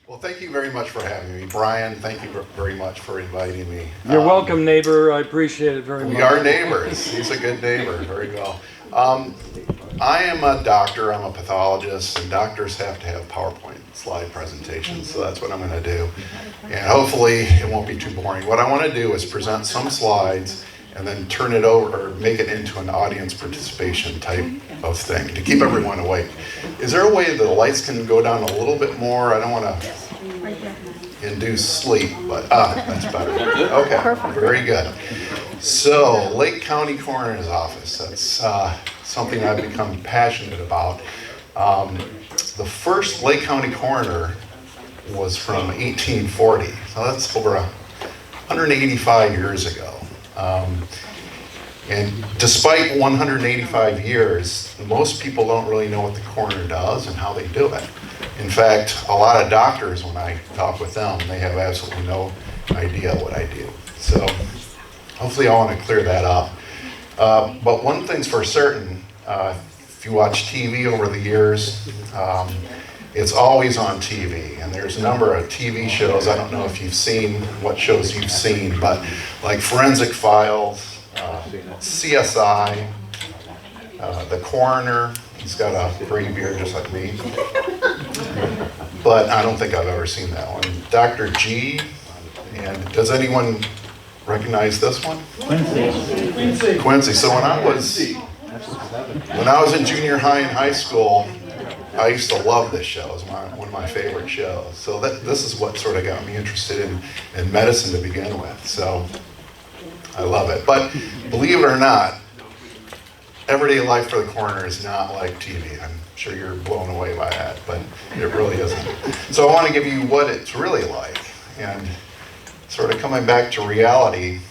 Well, thank you very much for having me. Brian, thank you very much for inviting me. You're welcome, neighbor. I appreciate it very much. We are neighbors. He's a good neighbor. Very well. I am a doctor. I'm a pathologist, and doctors have to have PowerPoint slide presentations, so that's what I'm going to do. And hopefully it won't be too boring. What I want to do is present some slides and then turn it over or make it into an audience participation type of thing to keep everyone awake. Is there a way that the lights can go down a little bit more? I don't want to induce sleep, but that's better. Okay, very good. So, Lake County Coroner's Office, that's something I've become passionate about. The first Lake County Coroner was from 1840, so that's over 185 years ago. And despite 185 years, most people don't really know what the coroner does and how they do it. In fact, a lot of doctors, when I talk with them, they have absolutely no idea what I do. So hopefully I want to clear that up. But one thing's for certain, if you watch TV over the years, it's always on TV, and there's a number of TV shows. I don't know if you've seen what shows you've seen, but like Forensic Files, CSI, The Coroner. He's got a gray beard just like me, but I don't think I've ever seen that one. Dr. G, and does anyone recognize this one? Quincy. So when I was in junior high and high school, I used to love this show. It was one of my favorite shows. So this is what sort of got me interested in medicine to begin with. So I love it. But believe it or not, everyday life for the coroner is not like TV. I'm sure you're blown away by that, but it really isn't. So I want to give you what it's really like. And sort of coming back to reality,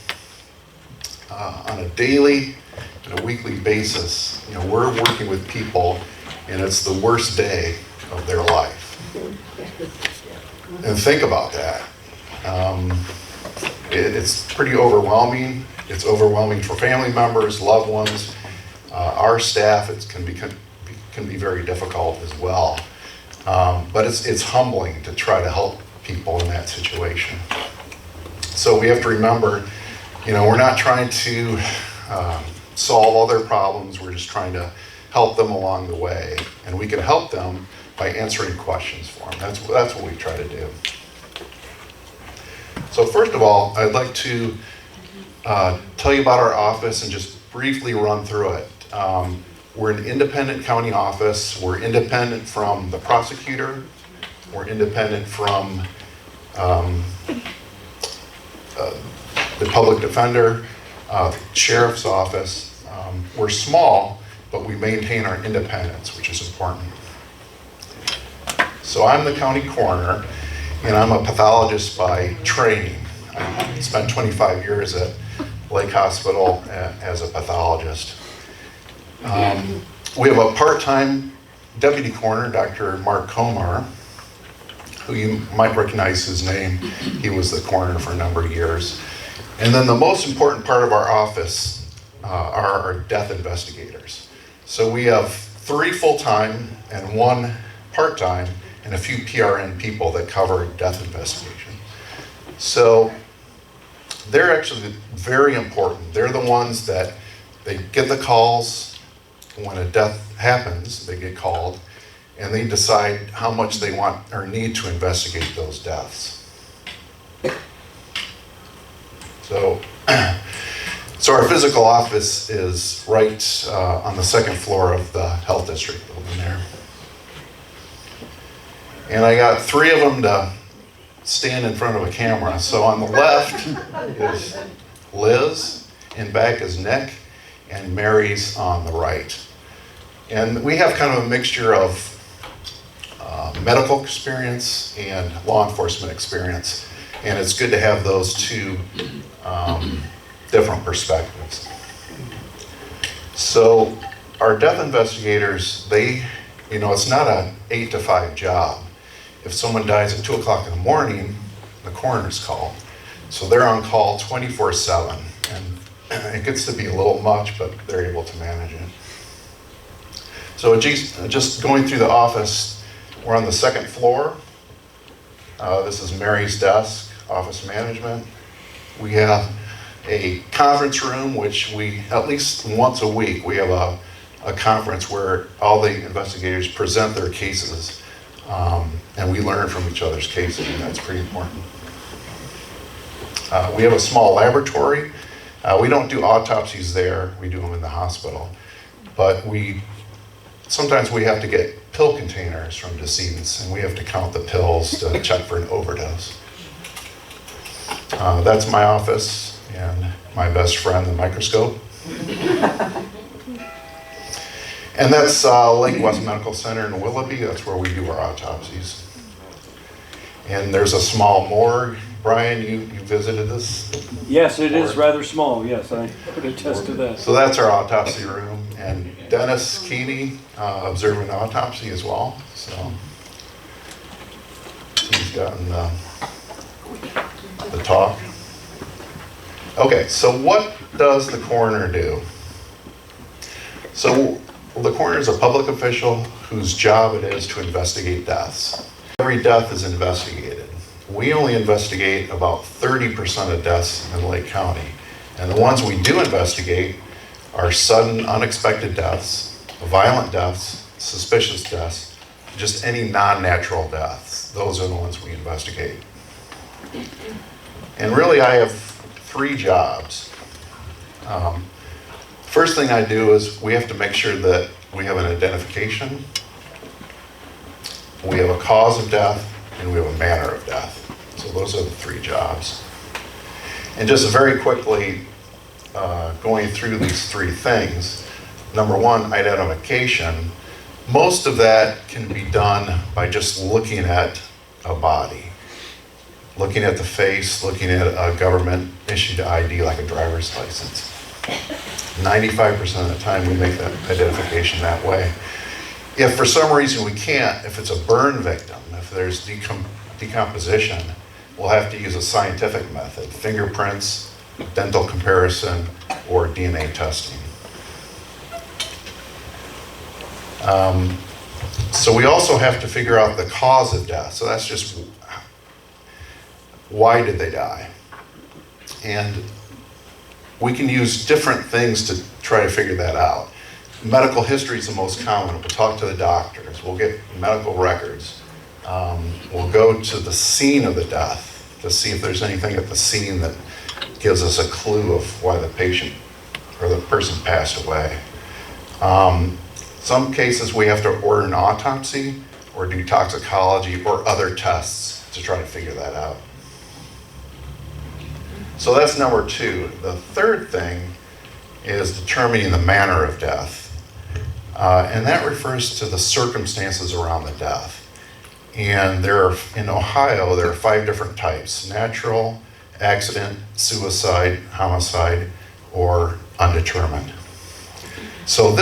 on a daily and a weekly basis, we're working with people and it's the worst day of their life. And think about that. It's pretty overwhelming. It's overwhelming for family members, loved ones, our staff. It can be very difficult as well. But it's humbling to try to help people in that situation. So we have to remember, we're not trying to solve all their problems. We're just trying to help them along the way. And we can help them by answering questions for them. That's what we try to do. So first of all, I'd like to tell you about our office and just briefly run through it. We're an independent county office. We're independent from the prosecutor. We're independent from the public defender, the sheriff's office. We're small, but we maintain our independence, which is important. So I'm the county coroner, and I'm a pathologist by training. I spent 25 years at Lake Hospital as a pathologist. We have a part-time deputy coroner, Dr. Mark Comar, who you might recognize his name. He was the coroner for a number of years. And then the most important part of our office are our death investigators. So we have 3 full-time and 1 part-time and a few PRN people that cover death investigation. So they're actually very important. They're the ones that they get the calls when a death happens. They get called and they decide how much they want or need to investigate those deaths. So our physical office is right on the 2nd floor of the health district building there. And I got 3 of them to stand in front of a camera. So on the left is Liz, and back is Nick, and Mary's on the right. And we have kind of a mixture of medical experience and law enforcement experience. And it's good to have those 2 different perspectives. So our death investigators, it's not an 8 to 5 job. If someone dies at 2 o'clock in the morning, the coroner's called. So they're on call 24/7. And it gets to be a little much, but they're able to manage it. So just going through the office, we're on the 2nd floor. This is Mary's desk, office management. We have a conference room, which we, at least once a week, we have a conference where all the investigators present their cases, and we learn from each other's cases, and that's pretty important. We have a small laboratory. We don't do autopsies there, we do them in the hospital. But sometimes we have to get pill containers from decedents, and we have to count the pills to check for an overdose. That's my office, and my best friend, the microscope. And that's Lake West Medical Center in Willoughby. That's where we do our autopsies. And there's a small morgue. Brian, you visited this? Yes, it is rather small. Yes, I could attest to that. So that's our autopsy room. And Dennis Keeney observing autopsy as well. So he's gotten the talk. Okay, so what does the coroner do? So the coroner is a public official whose job it is to investigate deaths. Every death is investigated. We only investigate about 30% of deaths in Lake County. And the ones we do investigate are sudden, unexpected deaths, violent deaths, suspicious deaths, just any non-natural deaths. Those are the ones we investigate. And really, I have 3 jobs. First thing I do is we have to make sure that we have an identification, we have a cause of death, and we have a manner of death. So those are the 3 jobs. And just very quickly, going through these 3 things. Number 1, identification. Most of that can be done by just looking at a body. Looking at the face, looking at a government-issued ID like a driver's license. 95% of the time we make that identification that way. If for some reason we can't, if it's a burn victim, if there's decomposition, we'll have to use a scientific method, fingerprints, dental comparison, or DNA testing. So we also have to figure out the cause of death. So that's just, why did they die? And we can use different things to try to figure that out. Medical history is the most common. We'll talk to the doctors. We'll get medical records. We'll go to the scene of the death to see if there's anything at the scene that gives us a clue of why the patient or the person passed away. Some cases we have to order an autopsy or do toxicology or other tests to try to figure that out. So that's number 2. The third thing is determining the manner of death. And that refers to the circumstances around the death. And in Ohio, there are 5 different types: natural, accident, suicide, homicide, or undetermined. So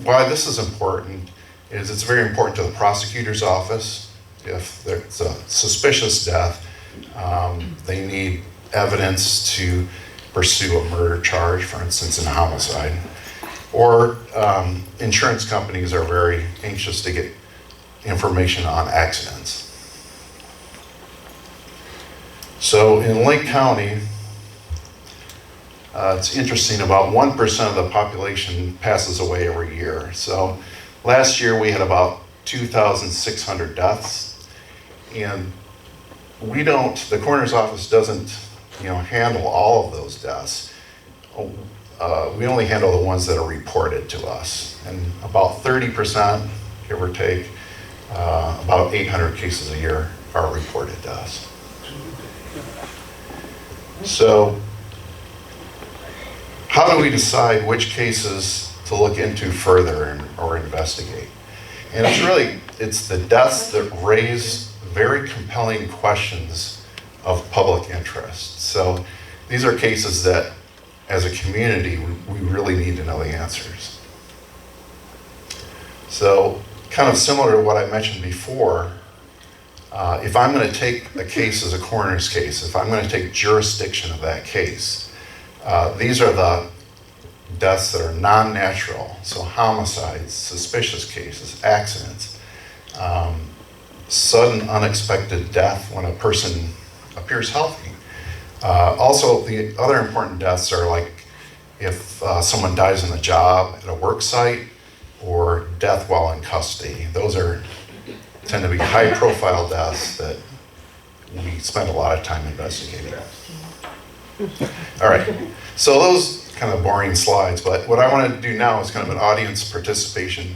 why this is important is it's very important to the prosecutor's office. If there's a suspicious death, they need evidence to pursue a murder charge, for instance, in a homicide. Or insurance companies are very anxious to get information on accidents. So in Lake County, it's interesting, about 1% of the population passes away every year. So last year we had about 2,600 deaths, and the coroner's office doesn't handle all of those deaths. We only handle the ones that are reported to us, and about 30%, give or take, about 800 cases a year are reported to us. So how do we decide which cases to look into further or investigate? And it's the deaths that raise very compelling questions of public interest. So these are cases that, as a community, we really need to know the answers. So kind of similar to what I mentioned before, if I'm going to take a case as a coroner's case, if I'm going to take jurisdiction of that case, these are the deaths that are non-natural, so homicides, suspicious cases, accidents. sudden unexpected death when a person appears healthy. Also, the other important deaths are like if someone dies in a job, at a work site, or death while in custody. Those tend to be high-profile deaths that we spend a lot of time investigating. All right, so those kind of boring slides, but what I want to do now is kind of an audience participation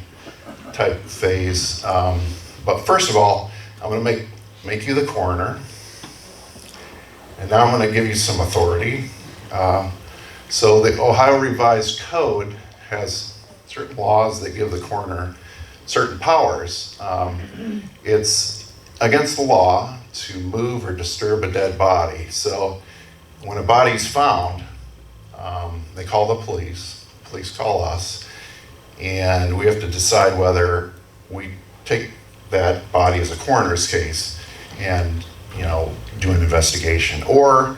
type phase. But first of all, I'm going to make you the coroner, and now I'm going to give you some authority. So the Ohio Revised Code has certain laws that give the coroner certain powers. It's against the law to move or disturb a dead body. So when a body's found, they call the police call us, and we have to decide whether we take that body as a coroner's case and, do an investigation, or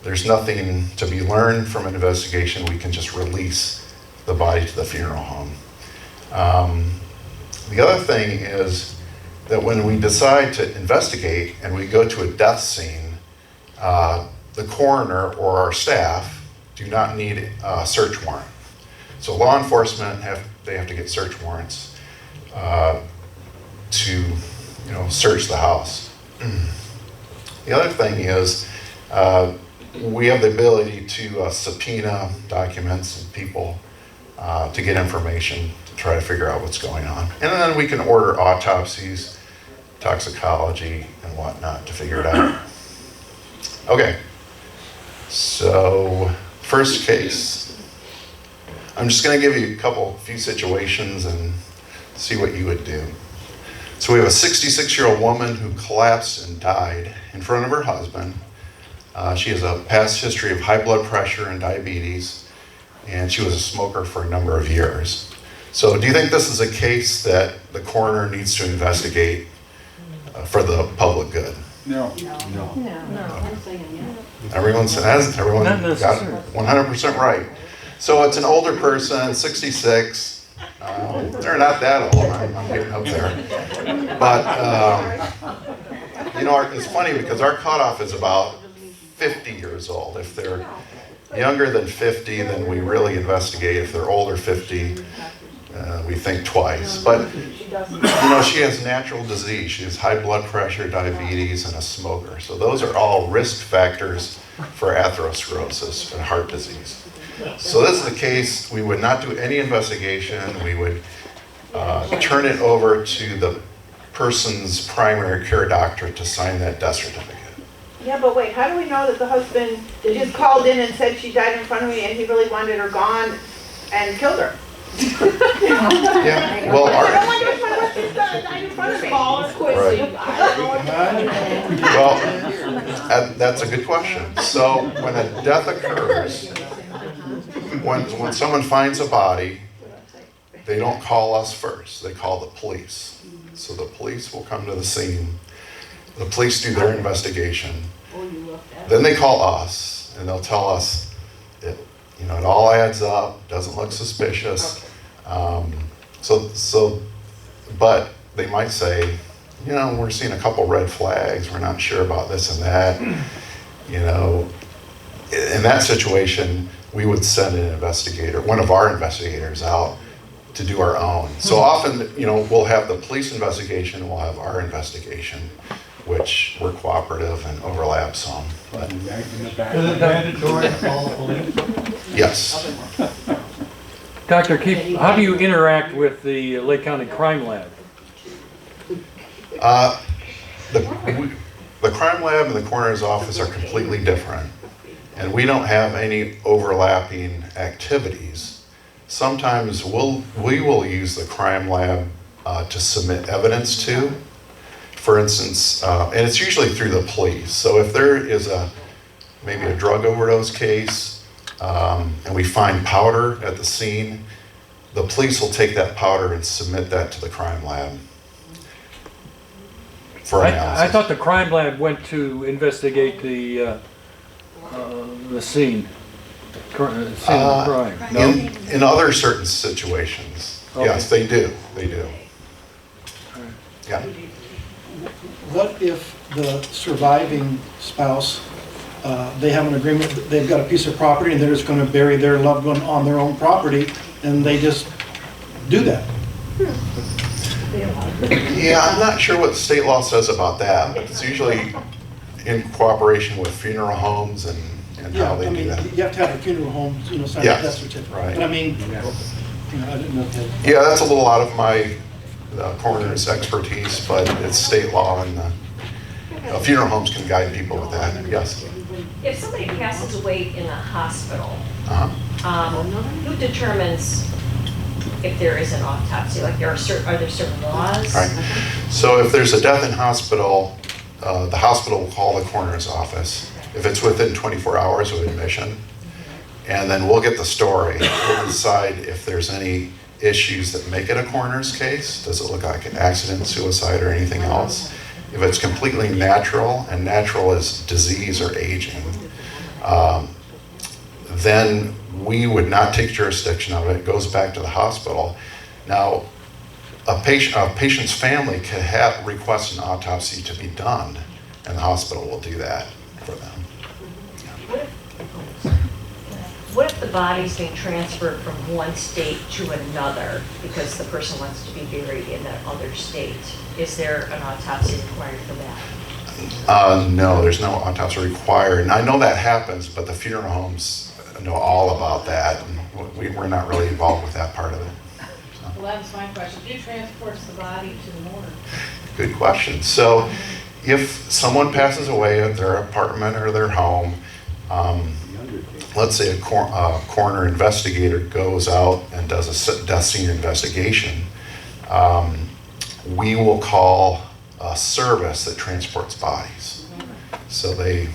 there's nothing to be learned from an investigation, we can just release the body to the funeral home. The other thing is that when we decide to investigate and we go to a death scene, the coroner or our staff do not need a search warrant. So law enforcement have to get search warrants to search the house. The other thing is we have the ability to subpoena documents and people to get information to try to figure out what's going on. And then we can order autopsies, toxicology, and whatnot to figure it out. Okay, so first case. I'm just going to give you a few situations and see what you would do. So we have a 66-year-old woman who collapsed and died in front of her husband. She has a past history of high blood pressure and diabetes, and she was a smoker for a number of years. So do you think this is a case that the coroner needs to investigate for the public good? No. Everyone got it 100% right. So it's an older person, 66. They're not that old. I'm getting up there. But, it's funny because our cutoff is about 50 years old. If they're younger than 50, then we really investigate. If they're older 50, we think twice. But, she has natural disease. She has high blood pressure, diabetes, and a smoker. So those are all risk factors for atherosclerosis and heart disease. So this is the case. We would not do any investigation. We would turn it over to the person's primary care doctor to sign that death certificate. Yeah, but wait, how do we know that the husband just called in and said she died in front of me and he really wanted her gone and killed her? Yeah, well, I don't want to know my husband died in front of me. Well, that's a good question. So when a death occurs, when someone finds a body, they don't call us first, they call the police. So the police will come to the scene, the police do their investigation, then they call us and they'll tell us it all adds up, doesn't look suspicious. But they might say, we're seeing a couple red flags, we're not sure about this and that. In that situation, we would send an investigator, one of our investigators out to do our own. So often, we'll have the police investigation, we'll have our investigation, which we're cooperative and overlap some. But, Is it mandatory to call the police? yes. Dr. Keefe, how do you interact with the Lake County Crime Lab? The crime lab and the coroner's office are completely different, and we don't have any overlapping activities. Sometimes we will use the crime lab to submit evidence to. For instance, and it's usually through the police. So if there is maybe a drug overdose case, and we find powder at the scene, the police will take that powder and submit that to the crime lab for analysis. I thought the crime lab went to investigate the scene of crime. No? In other certain situations, Okay. yes, they do. Yeah. what if the surviving spouse, they have an agreement, they've got a piece of property and they're just gonna bury their loved one on their own property, and they just do that? Yeah, I'm not sure what state law says about that, but it's usually in cooperation with funeral homes and Yeah, how I they do mean, that. you have to have a funeral home, you know, sign a Yes, death certificate. right. But I mean, you know, I didn't know if that. Yeah, that's a little out of my coroner's expertise, but it's state law, and funeral homes can guide people with that, yes. If somebody passes away in a hospital, Uh-huh. who determines if there is an autopsy? Like, are there certain laws? Right. So if there's a death in hospital, the hospital will call the coroner's office. If it's within 24 hours of admission, and then we'll get the story. We'll decide if there's any issues that make it a coroner's case. Does it look like an accident, suicide, or anything else? If it's completely natural, and natural is disease or aging, then we would not take jurisdiction of it. It goes back to the hospital. Now, a patient's family could request an autopsy to be done, and the hospital will do that for them. What if the body's being transferred from one state to another because the person wants to be buried in that other state? Is there an autopsy required for that? No, there's no autopsy required. And I know that happens, but the funeral homes know all about that. And we're not really involved with that part of it. Well, that was my question. Who transports the body to the morgue? Good question. So if someone passes away at their apartment or their home, let's say a coroner investigator goes out and does a death scene investigation, we will call a service that transports bodies. So they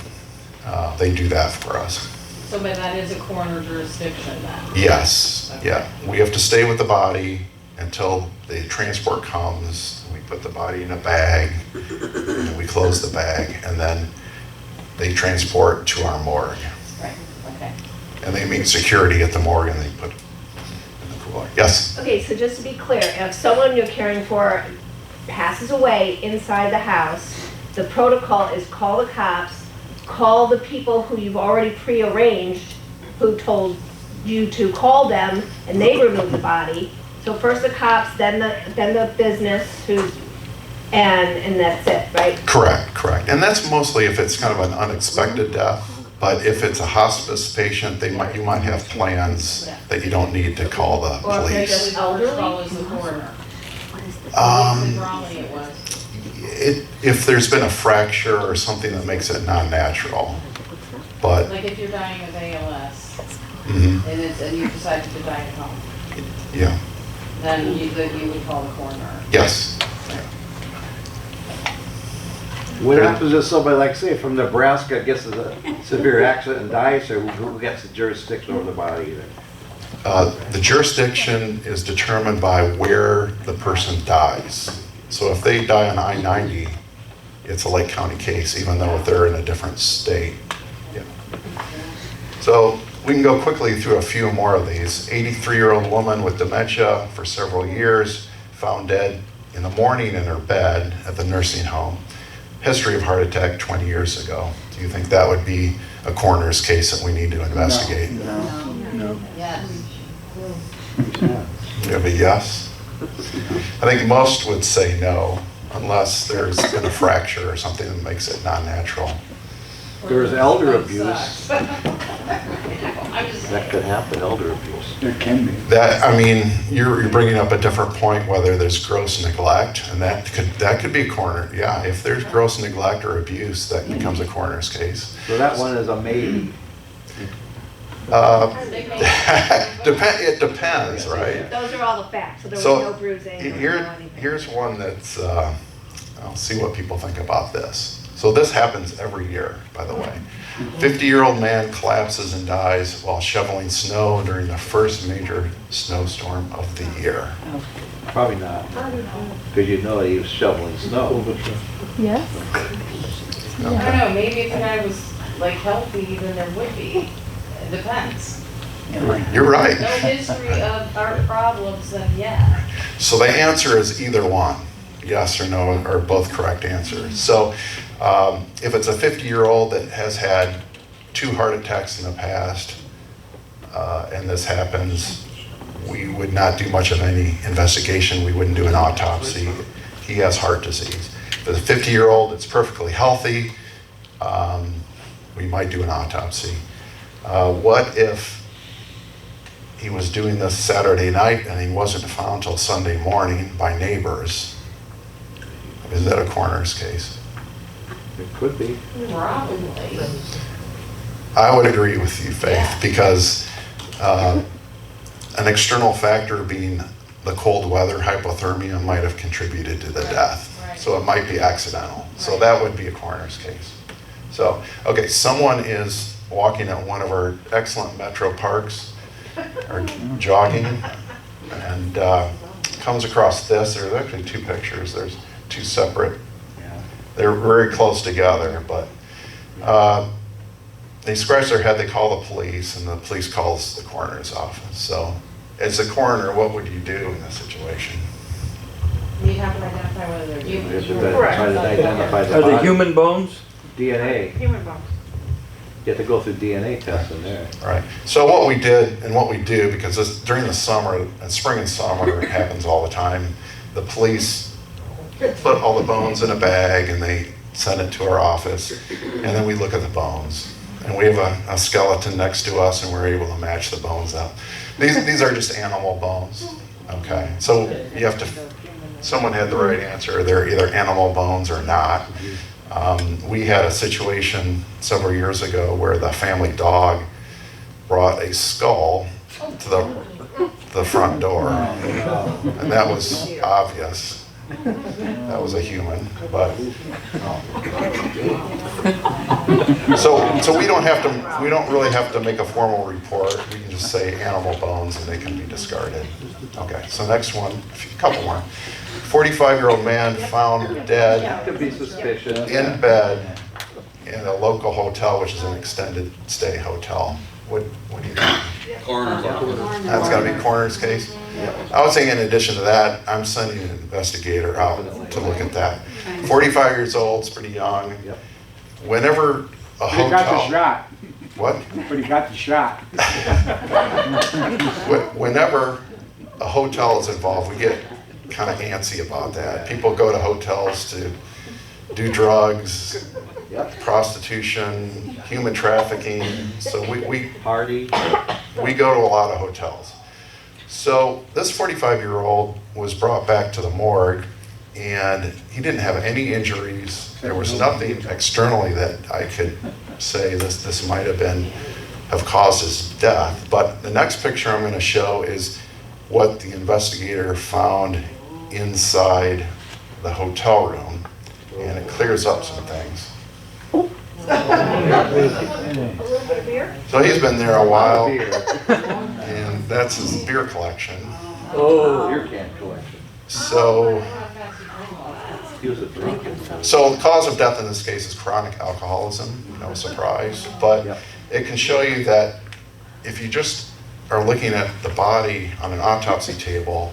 do that for us. So, but that is a coroner jurisdiction then? Yes, yeah. We have to stay with the body until the transport comes. We put the body in a bag, and we close the bag, and then they transport to our morgue. Right, okay. And they meet security at the morgue, and they put it in the cooler. Yes? Okay, so just to be clear, if someone you're caring for passes away inside the house, the protocol is call the cops, call the people who you've already pre-arranged, who told you to call them, and they remove the body. So first the cops, then the business, and that's it, right? Correct. And that's mostly if it's kind of an unexpected death. But if it's a hospice patient, you might have plans that you don't need to call the Or if they police. just call as the coroner. Um, Raleigh it was. If there's been a fracture or something that makes it non-natural, but Like if you're dying of ALS, mhm, and you decided to die at home, yeah, then you would call the coroner. yes. What happens if somebody, like say from Nebraska, gets a severe accident and dies, or who gets the jurisdiction over the body then? The jurisdiction is determined by where the person dies. So if they die on I-90, it's a Lake County case, even though they're in a different state. Yeah. So we can go quickly through a few more of these. 83-year-old woman with dementia for several years, found dead in the morning in her bed at the nursing home. History of heart attack 20 years ago. Do you think that would be a coroner's case that we need to investigate? No. Yes. You have a yes? I think most would say no, unless there's been a fracture or something that makes it non-natural. There's elder abuse. I'm just That could happen, elder abuse. There can be. That, I mean, you're bringing up a different point, whether there's gross neglect, and that could be a coroner. Yeah, if there's gross neglect or abuse, that becomes a coroner's case. So that one is a maybe. It depends, right? Those are all the facts, so there was So no bruising or anything. here's one that's, I'll see what people think about this. So this happens every year, by the way. 50-year-old man collapses and dies while shoveling snow during the first major snowstorm of the year. Probably not. Because you know he was shoveling snow. Yes? I don't know, maybe if the guy was like healthy, then there would be. It depends. You're right. No history of heart problems, then yeah. So the answer is either one. yes or no are both correct answers. So if it's a 50-year-old that has had 2 heart attacks in the past, and this happens, we would not do much of any investigation. We wouldn't do an autopsy. He has heart disease. For the 50-year-old that's perfectly healthy, we might do an autopsy. What if he was doing this Saturday night and he wasn't found until Sunday morning by neighbors? Is that a coroner's case? It could be. Probably. I would agree with you, Faith, because an external factor being the cold weather, hypothermia, might have contributed to the death. So it might be accidental. So that would be a coroner's case. So, okay, someone is walking at one of our excellent metro parks, or jogging, and comes across this. There's actually 2 pictures. There's 2 separate. They're very close together, but they scratch their head, they call the police, and the police calls the coroner's office. So as a coroner, what would you do in this situation? You have to identify whether they're You have human. to try to identify the Are they body. human bones? DNA. Human bones. You have to go through DNA tests in there. All right. So what we did and what we do, because this, during the summer, and spring and summer, it happens all the time, the police put all the bones in a bag and they send it to our office, and then we look at the bones. And we have a skeleton next to us, and we're able to match the bones up. These are just animal bones. Okay. So you have to, someone had the right answer. They're either animal bones or not. We had a situation several years ago where the family dog brought a skull to the front door, and that was obvious. That was a human, but so we don't really have to make a formal report. We can just say animal bones, and they can be discarded. Okay, so next one, a couple more. 45-year-old man found dead Could be suspicious. in bed in a local hotel, which is an extended stay hotel. What do you think? That's gotta be coroner's case? I would say in addition to that, I'm sending an investigator out to look at that. 45 years old, it's pretty young. Whenever a But he got the hotel, shot. what? But he got the shot. Whenever a hotel is involved, we get kind of antsy about that. People go to hotels to do drugs, prostitution, human trafficking. So we Party. go to a lot of hotels. So this 45-year-old was brought back to the morgue, and he didn't have any injuries. There was nothing externally that I could say this might have caused his death. But the next picture I'm going to show is what the investigator found inside the hotel room, and it clears up some things. A little bit of beer? So he's been there a while, Beer. and that's his beer collection. Oh, beer can collection. So He was a drunken. the cause of death in this case is chronic alcoholism, no surprise, but Yep. it can show you that if you just are looking at the body on an autopsy table,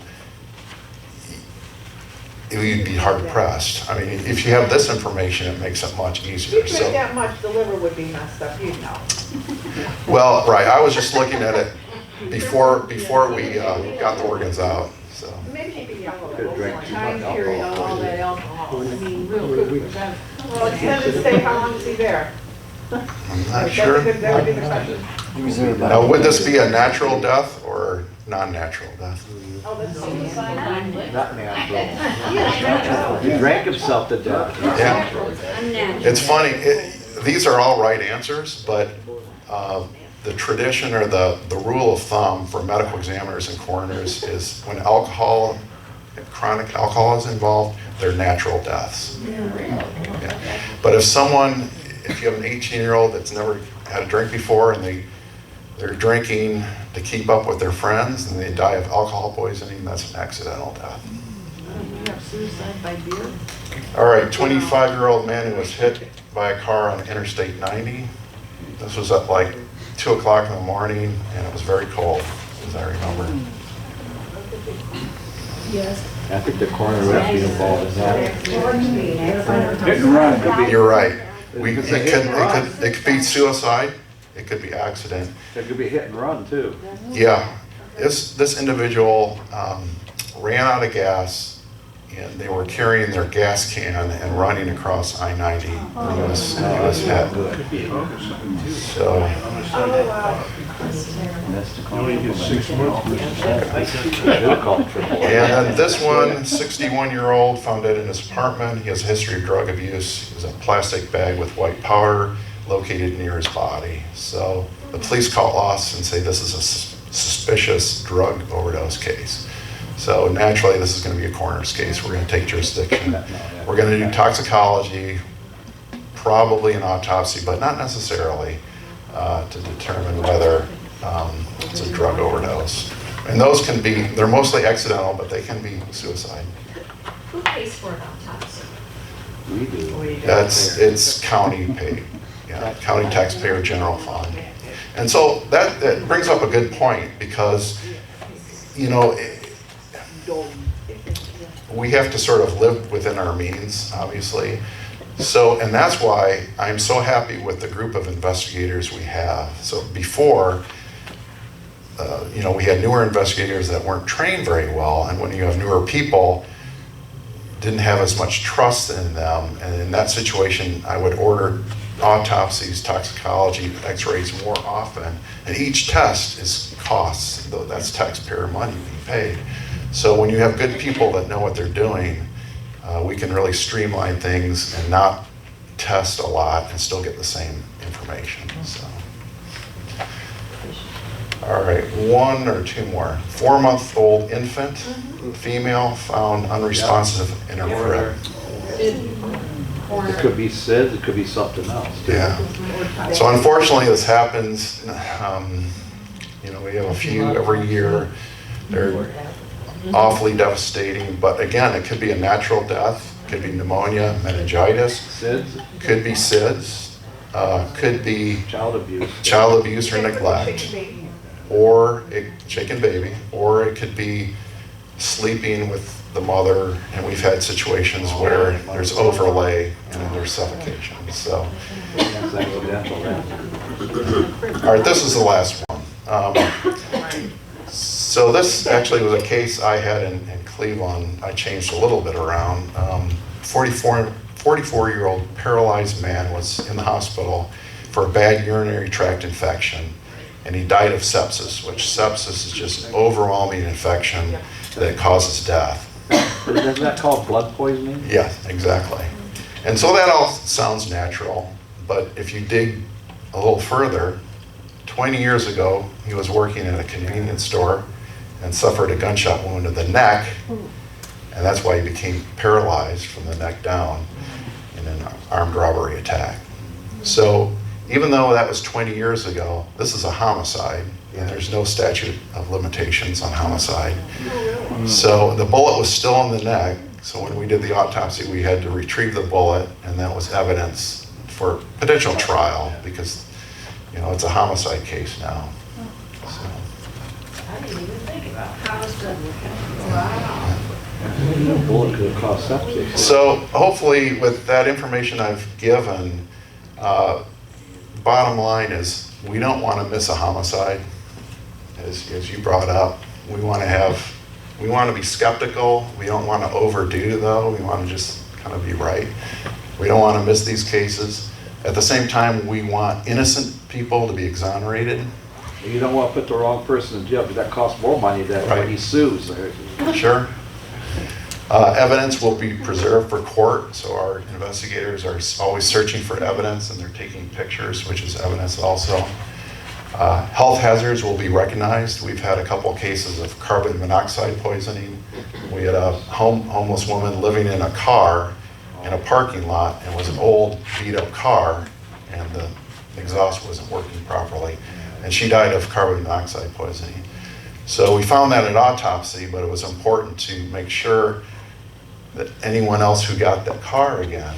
you'd be hard pressed. I mean, if you have this information, it makes it much If you easier. drink So, that much, the liver would be messed up, you'd know. well, right, I was just looking at it before we got the organs out, so. Maybe he'd be young a Could've little. drank too Time much period of all alcohol. that alcohol, I mean, real quick. Well, extended stay, how long is he there? I'm not That's sure. a good- That would be the question. Now, would this be a natural death or non-natural death? Oh, that's Suicide, Not natural. He drank himself to death. Yeah. It's funny, these are all right answers, but the tradition or the rule of thumb for medical examiners and coroners is when chronic alcohol is involved, they're natural deaths. Yeah. But if you have an 18-year-old that's never had a drink before and they're drinking to keep up with their friends and they die of alcohol poisoning, that's an accidental death. You have suicide by beer? All right, 25-year-old man who was hit by a car on Interstate 90. This was at like 2 o'clock in the morning, and it was very cold, as I remember. I think the coroner would have to be involved in that. Hit and run. You're right. You could say hit and run. It could be suicide, it could be accident. It could be hit and run too. Yeah, this individual ran out of gas, and they were carrying their gas can and running across I-90. He was hit. So, and then this one, 61-year-old, found dead in his apartment. He has a history of drug abuse. He has a plastic bag with white powder located near his body. So the police call us and say this is a suspicious drug overdose case. So naturally, this is going to be a coroner's case. We're going to take jurisdiction. We're going to do toxicology, probably an autopsy, but not necessarily, to determine whether it's a drug overdose. And those can be, they're mostly accidental, but they can be suicide. Who pays for an autopsy? We do. It's county paid, yeah, county taxpayer general fund. And so that brings up a good point, because, you know, we have to sort of live within our means, obviously. So, and that's why I'm so happy with the group of investigators we have. So before, you know, we had newer investigators that weren't trained very well, and when you have newer people, didn't have as much trust in them, and in that situation, I would order autopsies, toxicology, x-rays more often, and each test is costs, though that's taxpayer money being paid. So when you have good people that know what they're doing, we can really streamline things and not test a lot and still get the same information, so. All right, one or two more. 4-month-old infant, female, found unresponsive in her crib. It could be SIDS, it could be something else too. Yeah. So unfortunately, this happens. You know, we have a few every year. They're awfully devastating, but again, it could be a natural death, could be pneumonia, meningitis, SIDS, could be SIDS, could be child abuse or neglect, or shaken baby, or it could be sleeping with the mother, and we've had situations where there's overlay and then there's suffocation. So, That's accidental. all right, this is the last one. So this actually was a case I had in Cleveland. I changed a little bit around. 44-year-old paralyzed man was in the hospital for a bad urinary tract infection, and he died of sepsis, which sepsis is just overwhelming infection that causes death. Isn't that called blood poisoning? Yeah, exactly. And so that all sounds natural, but if you dig a little further, 20 years ago, he was working at a convenience store and suffered a gunshot wound to the neck, and that's why he became paralyzed from the neck down in an armed robbery attack. So even though that was 20 years ago, this is a homicide, and there's no statute of limitations on homicide. So the bullet was still in the neck, so when we did the autopsy, we had to retrieve the bullet, and that was evidence for potential trial, because, you know, it's a homicide case now. So. I didn't even think about The bullet could have caused sepsis. So hopefully with that information I've given, bottom line is we don't want to miss a homicide, as you brought up. We want to be skeptical. We don't want to overdo though. We want to just kind of be right. We don't want to miss these cases. At the same time, we want innocent people to be exonerated. You don't want to put the wrong person in jail, because that costs more money than when he sues. Sure. Evidence will be preserved for court, so our investigators are always searching for evidence, and they're taking pictures, which is evidence also. Health hazards will be recognized. We've had a couple cases of carbon monoxide poisoning. We had a homeless woman living in a car in a parking lot, and it was an old beat-up car, and the exhaust wasn't working properly, and she died of carbon monoxide poisoning. So we found that at autopsy, but it was important to make sure that anyone else who got that car again,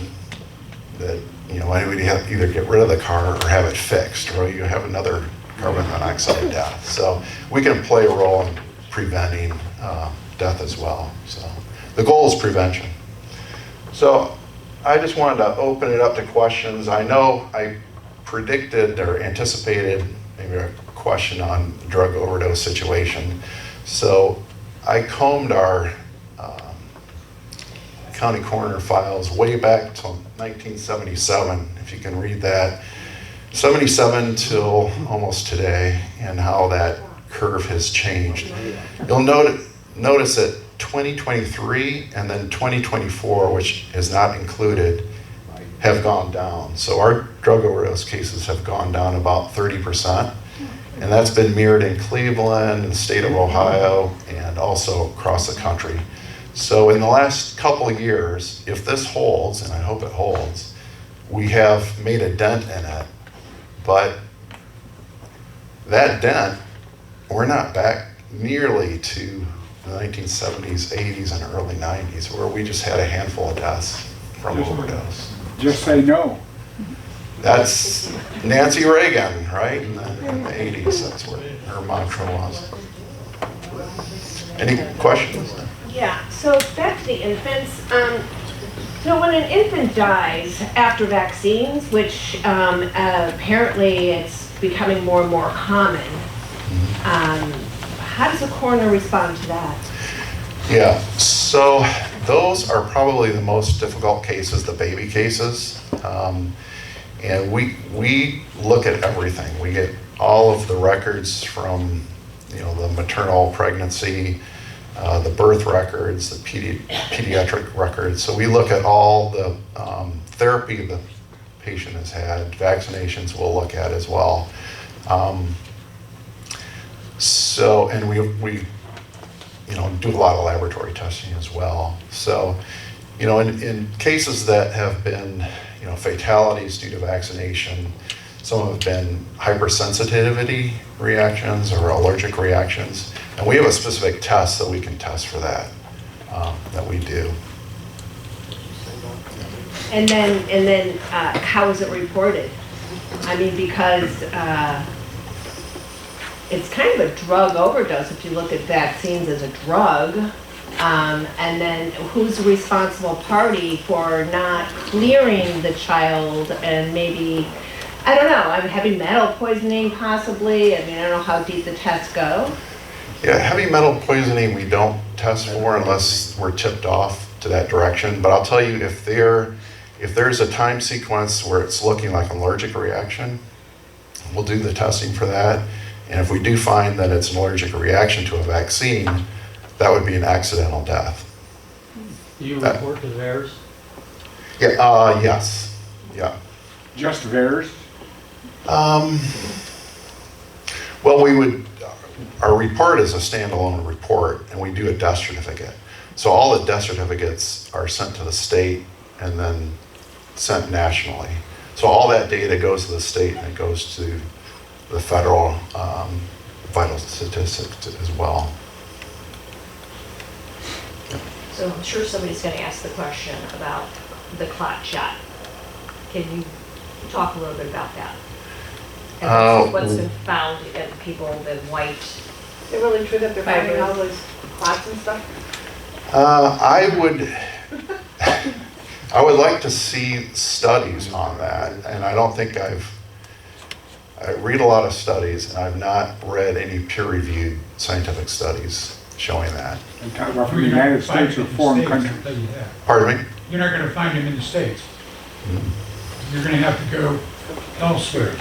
that, you know, I would either get rid of the car or have it fixed, or you have another carbon monoxide death. So we can play a role in preventing death as well. So the goal is prevention. So I just wanted to open it up to questions. I know I predicted or anticipated maybe a question on drug overdose situation. So I combed our county coroner files way back till 1977, if you can read that. 77 till almost today, and how that curve has changed. You'll notice that 2023 and then 2024, which is not included, have gone down. So our drug overdose cases have gone down about 30%, and that's been mirrored in Cleveland, the state of Ohio, and also across the country. So in the last couple of years, if this holds, and I hope it holds, we have made a dent in it. But that dent, we're not back nearly to the 1970s, 80s, and early 90s, where we just had a handful of deaths from overdose. Just say no. That's Nancy Reagan, right? In the 80s, that's what her mantra was. Any questions? Yeah, so back to the infants. So when an infant dies after vaccines, which apparently it's becoming more and more common, how does a coroner respond to that? Yeah, so those are probably the most difficult cases, the baby cases. And we look at everything. We get all of the records from, the maternal pregnancy, the birth records, the pediatric records. So we look at all the therapy the patient has had, vaccinations we'll look at as well. And we do a lot of laboratory testing as well. So, in cases that have been, fatalities due to vaccination, some have been hypersensitivity reactions or allergic reactions. And we have a specific test that we can test for that, that we do. And then how is it reported? I mean, because it's kind of a drug overdose if you look at vaccines as a drug. And then who's the responsible party for not clearing the child and maybe, I don't know, heavy metal poisoning possibly. I mean, I don't know how deep the tests go. Yeah, heavy metal poisoning we don't test for unless we're tipped off to that direction. But I'll tell you, if there's a time sequence where it's looking like an allergic reaction, we'll do the testing for that. And if we do find that it's an allergic reaction to a vaccine, that would be an accidental death. Do you report to theirs? Yeah, yes, yeah. Just VAERS? Well, our report is a standalone report, and we do a death certificate. So all the death certificates are sent to the state and then sent nationally. So all that data goes to the state and it goes to the federal vital statistics as well. So I'm sure somebody's going to ask the question about the clot shot. Can you talk a little bit about that? And what's been found in people, the white? Is it really true that they're finding all those clots and stuff? I would like to see studies on that, and I don't think I read a lot of studies, and I've not read any peer-reviewed scientific studies showing that. I'm talking about from the United States or foreign countries. Pardon me? You're not gonna find them in the States. You're gonna have to go elsewhere.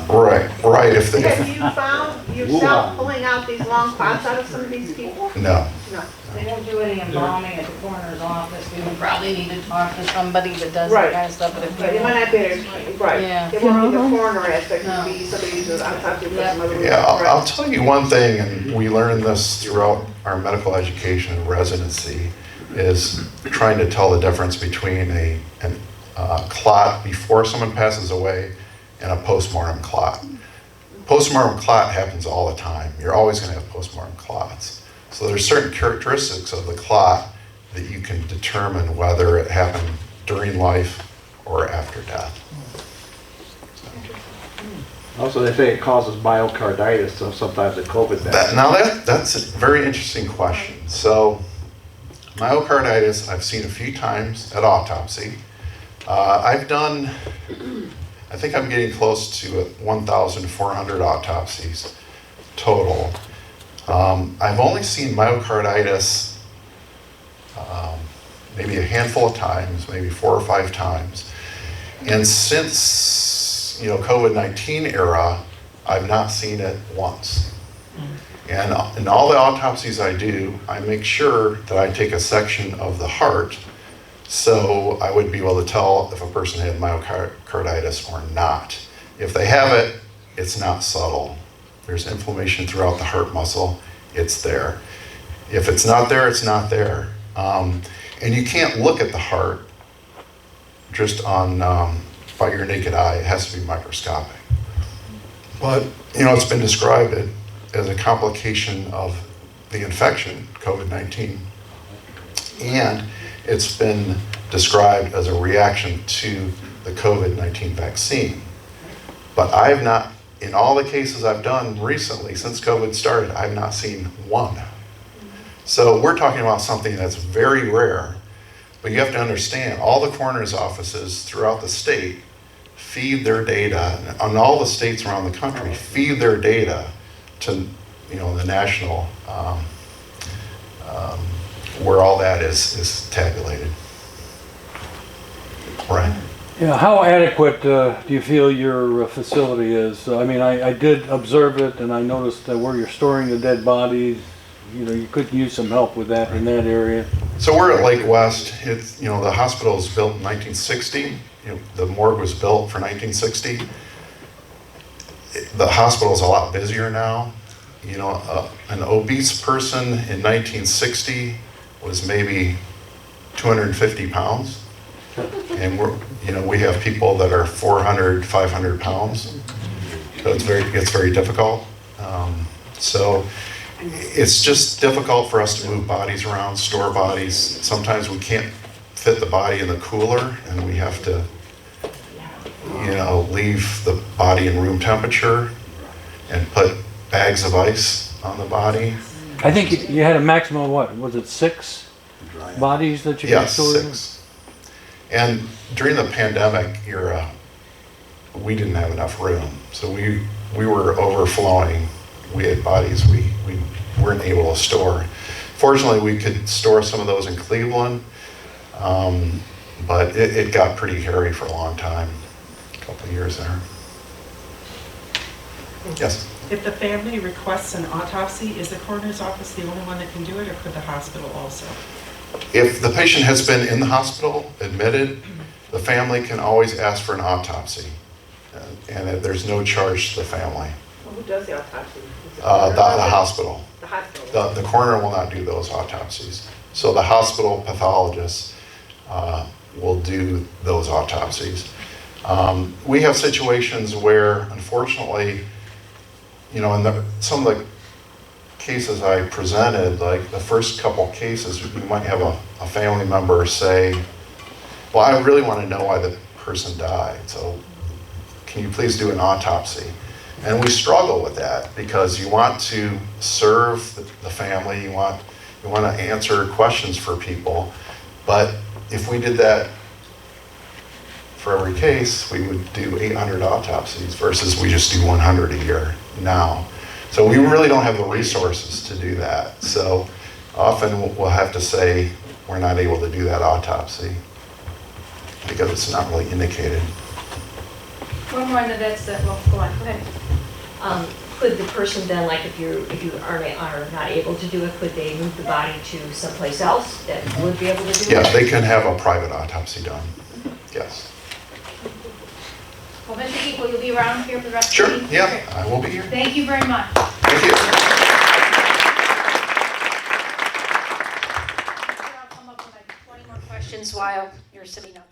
Right. If Have you found yourself pulling out these long clots out of some of these people? No. No. They don't do any embalming at the coroner's office. We would probably need to talk to somebody that does Right. that kind of stuff. But if Right, it might not be, right. Yeah. It won't be the coroner aspect, it'll be somebody who's autopsy for some other reason. Yeah, Right. I'll tell you one thing, and we learned this throughout our medical education and residency, is trying to tell the difference between a clot before someone passes away and a postmortem clot. Postmortem clot happens all the time. You're always going to have postmortem clots. So there's certain characteristics of the clot that you can determine whether it happened during life or after death. Also, they say it causes myocarditis, so sometimes the COVID vaccine. That's a very interesting question. So myocarditis, I've seen a few times at autopsy. I've done, I think I'm getting close to 1,400 autopsies total. I've only seen myocarditis maybe a handful of times, maybe 4 or 5 times. And since, COVID-19 era, I've not seen it once. And in all the autopsies I do, I make sure that I take a section of the heart so I would be able to tell if a person had myocarditis or not. If they have it, it's not subtle. There's inflammation throughout the heart muscle, it's there. If it's not there, it's not there. And you can't look at the heart just on by your naked eye. It has to be microscopic. But it's been described as a complication of the infection, COVID-19, and it's been described as a reaction to the COVID-19 vaccine. But I've not, in all the cases I've done recently since COVID started, I've not seen one. So we're talking about something that's very rare, but you have to understand all the coroner's offices throughout the state feed their data, and all the states around the country feed their data to the national, where all that is tabulated. Right. Yeah, how adequate do you feel your facility is? I mean, I did observe it, and I noticed that where you're storing the dead bodies, you could use some help with that in that area. So we're at Lake West. It's, the hospital was built in 1960. The morgue was built for 1960. The hospital is a lot busier now. An obese person in 1960 was maybe 250 pounds. And we have people that are 400, 500 pounds. So it's very difficult. So it's just difficult for us to move bodies around, store bodies. Sometimes we can't fit the body in the cooler, and we have to, leave the body in room temperature and put bags of ice on the body. I think you had a maximum of what? Was it 6 bodies that you could store? Yes, 6. And during the pandemic era, we didn't have enough room, so we were overflowing. We had bodies we weren't able to store. Fortunately, we could store some of those in Cleveland, but it got pretty hairy for a long time, a couple of years there. Yes? If the family requests an autopsy, is the coroner's office the only one that can do it, or could the hospital also? If the patient has been in the hospital, admitted, the family can always ask for an autopsy, and there's no charge to the family. Well, who does the autopsy? The hospital. The hospital. The coroner will not do those autopsies. So the hospital pathologists will do those autopsies. We have situations where, unfortunately, in some of the cases I presented, like the first couple cases, you might have a family member say, well, I really want to know why the person died, so can you please do an autopsy? And we struggle with that because you want to serve the family, you want to answer questions for people, but if we did that for every case, we would do 800 autopsies versus we just do 100 a year now. So we really don't have the resources to do that. So often we'll have to say we're not able to do that autopsy because it's not really indicated. One more, and that's it. Well, go on, go ahead. Could the person then, like if you are not able to do it, could they move the body to someplace else that would be able to do it? Yeah, they can have a private autopsy done. Yes. Well, Mr. Keith, will you be around here for the rest Sure, of the meeting? yeah, I will be here. Thank you very much. Thank you. I'll come up with like 20 more questions while you're sitting up.